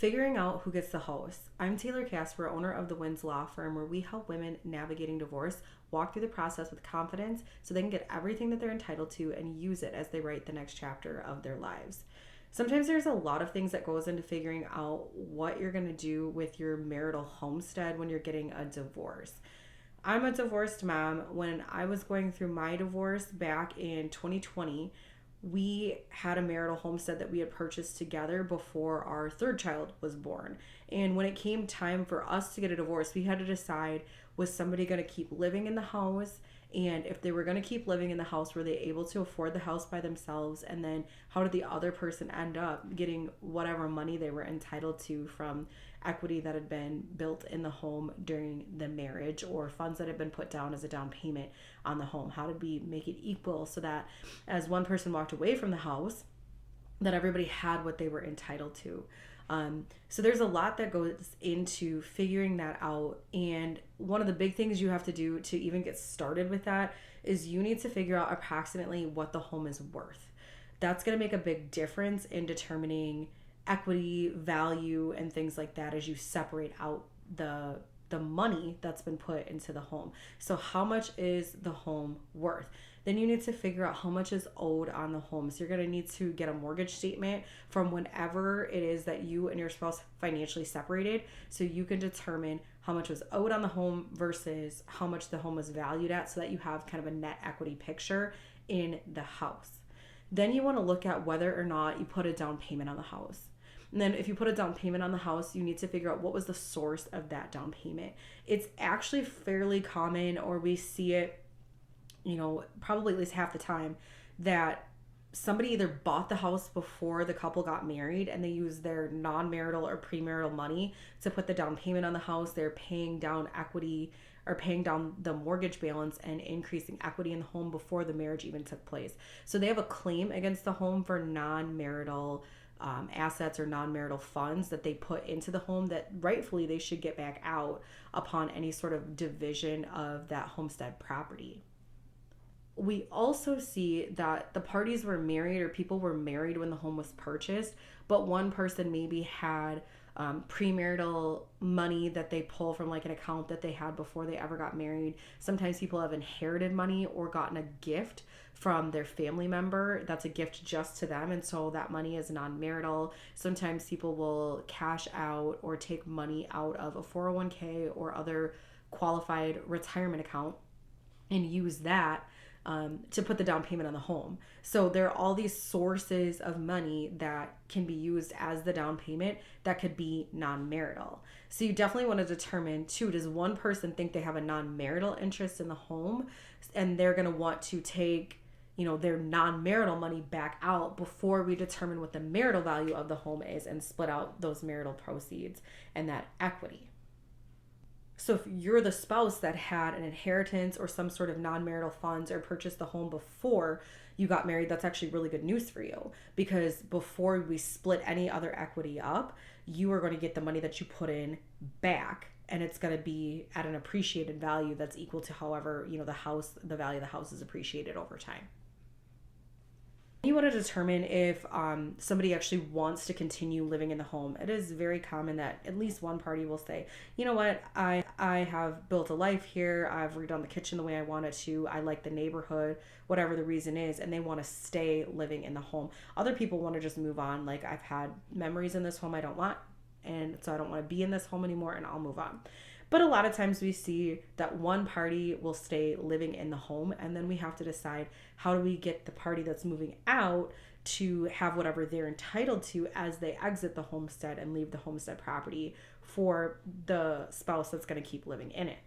Figuring out who gets the house. I'm Taylor Casper, owner of the Winds Law Firm, where we help women navigating divorce walk through the process with confidence so they can get everything that they're entitled to and use it as they write the next chapter of their lives. Sometimes there's a lot of things that goes into figuring out what you're going to do with your marital homestead when you're getting a divorce. I'm a divorced mom. When I was going through my divorce back in 2020, we had a marital homestead that we had purchased together before our third child was born. And when it came time for us to get a divorce, we had to decide, was somebody going to keep living in the house? And if they were going to keep living in the house, were they able to afford the house by themselves? And then how did the other person end up getting whatever money they were entitled to from equity that had been built in the home during the marriage, or funds that had been put down as a down payment on the home? How did we make it equal so that as one person walked away from the house, that everybody had what they were entitled to? So there's a lot that goes into figuring that out. And one of the big things you have to do to even get started with that is you need to figure out approximately what the home is worth. That's going to make a big difference in determining equity, value, and things like that as you separate out the money that's been put into the home. So how much is the home worth? Then you need to figure out how much is owed on the home. So you're going to need to get a mortgage statement from whenever it is that you and your spouse financially separated, so you can determine how much was owed on the home versus how much the home was valued at, so that you have kind of a net equity picture in the house. Then you want to look at whether or not you put a down payment on the house. And then if you put a down payment on the house, you need to figure out what was the source of that down payment. It's actually fairly common, or we see it, probably at least half the time, that somebody either bought the house before the couple got married and they used their non-marital or premarital money to put the down payment on the house. They're paying down equity or paying down the mortgage balance and increasing equity in the home before the marriage even took place. So they have a claim against the home for non-marital assets or non-marital funds that they put into the home that rightfully they should get back out upon any sort of division of that homestead property. We also see that the parties were married, or people were married when the home was purchased, but one person maybe had premarital money that they pull from like an account that they had before they ever got married. Sometimes people have inherited money or gotten a gift from their family member that's a gift just to them, and so that money is non-marital. Sometimes people will cash out or take money out of a 401k or other qualified retirement account and use that to put the down payment on the home. So there are all these sources of money that can be used as the down payment that could be non-marital. So you definitely want to determine too, does one person think they have a non-marital interest in the home and they're going to want to take their non-marital money back out before we determine what the marital value of the home is and split out those marital proceeds and that equity. So if you're the spouse that had an inheritance or some sort of non-marital funds or purchased the home before you got married, that's actually really good news for you, because before we split any other equity up, you are going to get the money that you put in back, and it's going to be at an appreciated value that's equal to however, the value of the house is appreciated over time. You want to determine if somebody actually wants to continue living in the home. It is very common that at least one party will say, you know what, I have built a life here. I've redone the kitchen the way I wanted to. I like the neighborhood, whatever the reason is, and they want to stay living in the home. Other people want to just move on. Like, I've had memories in this home I don't want, and so I don't want to be in this home anymore, and I'll move on. But a lot of times we see that one party will stay living in the home, and then we have to decide, how do we get the party that's moving out to have whatever they're entitled to as they exit the homestead and leave the homestead property for the spouse that's going to keep living in it.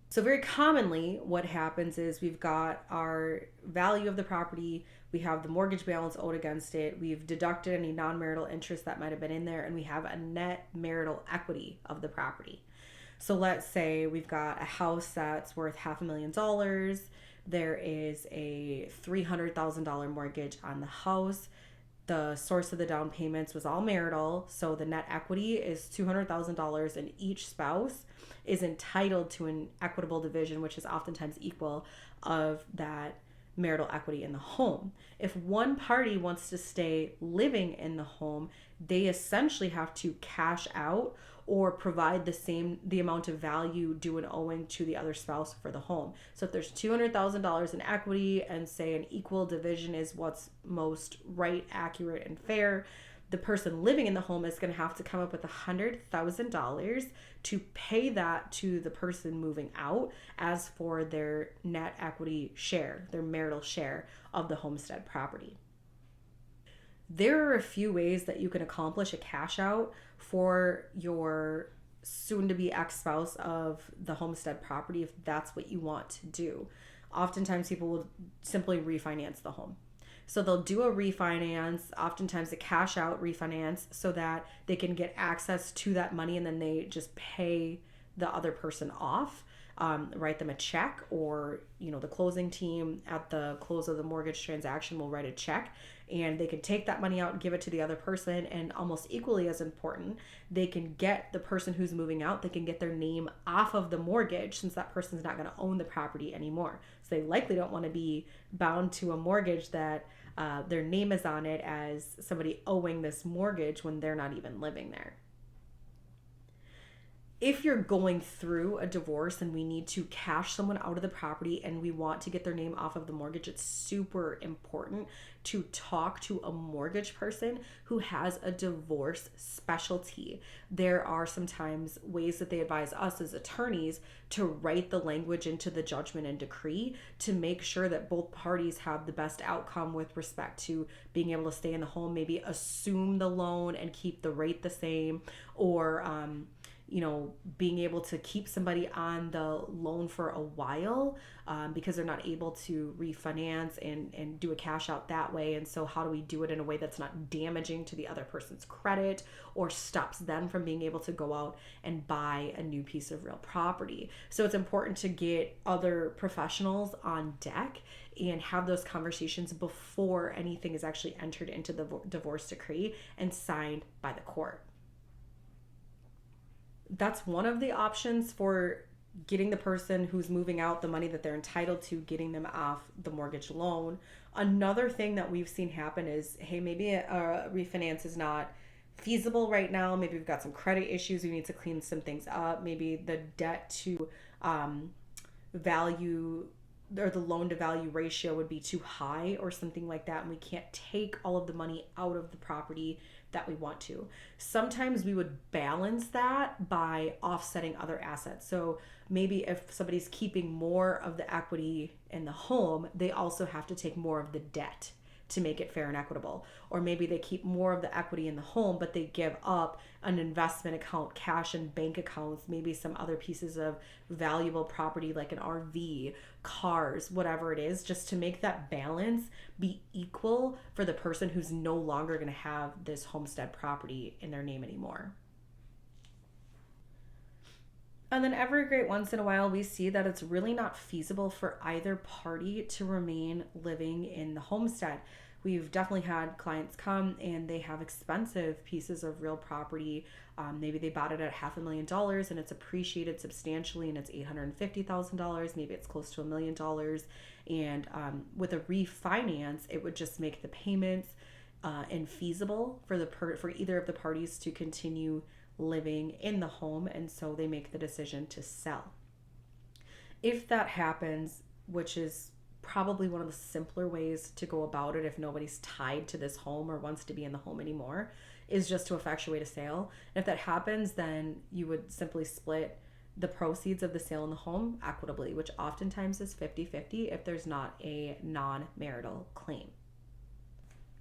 So very commonly what happens is we've got our value of the property, we have the mortgage balance owed against it, we've deducted any non-marital interest that might have been in there, and we have a net marital equity of the property. So let's say we've got a house that's worth $500,000. There is a $300,000 mortgage on the house. The source of the down payments was all marital. So the net equity is $200,000, and each spouse is entitled to an equitable division, which is oftentimes equal, of that marital equity in the home. If one party wants to stay living in the home, they essentially have to cash out or provide the amount of value due and owing to the other spouse for the home. So if there's $200,000 in equity and say an equal division is what's most right, accurate, and fair, the person living in the home is going to have to come up with $100,000 to pay that to the person moving out as for their net equity share, their marital share of the homestead property. There are a few ways that you can accomplish a cash out for your soon-to-be ex-spouse of the homestead property if that's what you want to do. Oftentimes people will simply refinance the home. So they'll do a refinance, oftentimes a cash out refinance, so that they can get access to that money and then they just pay the other person off, write them a check, or the closing team at the close of the mortgage transaction will write a check and they can take that money out and give it to the other person. And almost equally as important, they can get the person who's moving out, they can get their name off of the mortgage since that person's not going to own the property anymore. So they likely don't want to be bound to a mortgage that their name is on it as somebody owing this mortgage when they're not even living there. If you're going through a divorce and we need to cash someone out of the property and we want to get their name off of the mortgage, it's super important to talk to a mortgage person who has a divorce specialty. There are sometimes ways that they advise us as attorneys to write the language into the judgment and decree to make sure that both parties have the best outcome with respect to being able to stay in the home, maybe assume the loan and keep the rate the same, or being able to keep somebody on the loan for a while because they're not able to refinance and do a cash out that way. And so how do we do it in a way that's not damaging to the other person's credit or stops them from being able to go out and buy a new piece of real property? So it's important to get other professionals on deck and have those conversations before anything is actually entered into the divorce decree and signed by the court. That's one of the options for getting the person who's moving out the money that they're entitled to, getting them off the mortgage loan. Another thing that we've seen happen is, hey, maybe a refinance is not feasible right now. Maybe we've got some credit issues. We need to clean some things up. Maybe the debt to value or the loan to value ratio would be too high or something like that. And we can't take all of the money out of the property that we want to. Sometimes we would balance that by offsetting other assets. So maybe if somebody's keeping more of the equity in the home, they also have to take more of the debt to make it fair and equitable. Or maybe they keep more of the equity in the home, but they give up an investment account, cash and bank accounts, maybe some other pieces of valuable property like an RV, cars, whatever it is, just to make that balance be equal for the person who's no longer going to have this homestead property in their name anymore. And then every great once in a while, we see that it's really not feasible for either party to remain living in the homestead. We've definitely had clients come and they have expensive pieces of real property. Maybe they bought it at $500,000 and it's appreciated substantially and it's $850,000. Maybe it's close to $1 million. And with a refinance, it would just make the payments infeasible for either of the parties to continue living in the home, and so they make the decision to sell. If that happens, which is probably one of the simpler ways to go about it if nobody's tied to this home or wants to be in the home anymore, is just to effectuate a sale. And if that happens, then you would simply split the proceeds of the sale in the home equitably, which oftentimes is 50-50 if there's not a non-marital claim.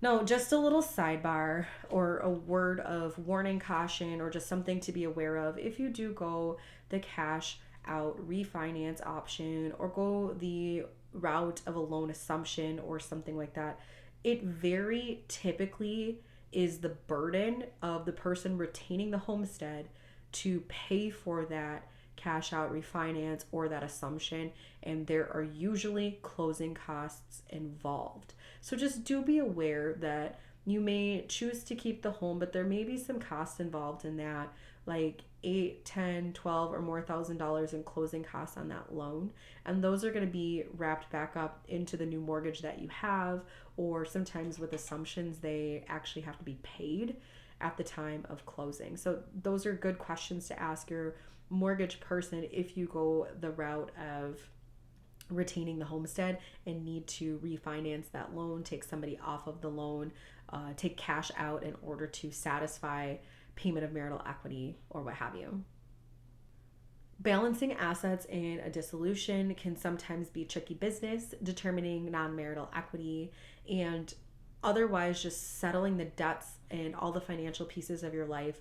Now, just a little sidebar or a word of warning, caution, or just something to be aware of. If you do go the cash out refinance option or go the route of a loan assumption or something like that, it very typically is the burden of the person retaining the homestead to pay for that cash out refinance or that assumption, and there are usually closing costs involved. So just do be aware that You may choose to keep the home, but there may be some costs involved in that, like 8, 10, 12 or more $1,000 in closing costs on that loan. And those are going to be wrapped back up into the new mortgage that you have, or sometimes with assumptions, they actually have to be paid at the time of closing. So those are good questions to ask your mortgage person if you go the route of retaining the homestead and need to refinance that loan, take somebody off of the loan, take cash out in order to satisfy payment of marital equity or what have you. Balancing assets in a dissolution can sometimes be tricky business, determining non-marital equity and otherwise just settling the debts and all the financial pieces of your life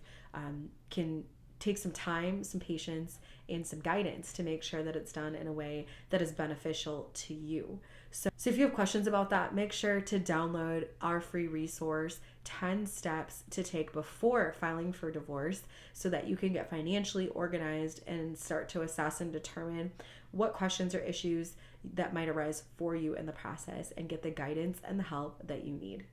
can take some time, some patience, and some guidance to make sure that it's done in a way that is beneficial to you. So if you have questions about that, make sure to download our free resource, 10 steps to take before filing for divorce, so that you can get financially organized and start to assess and determine what questions or issues that might arise for you in the process and get the guidance and the help that you need.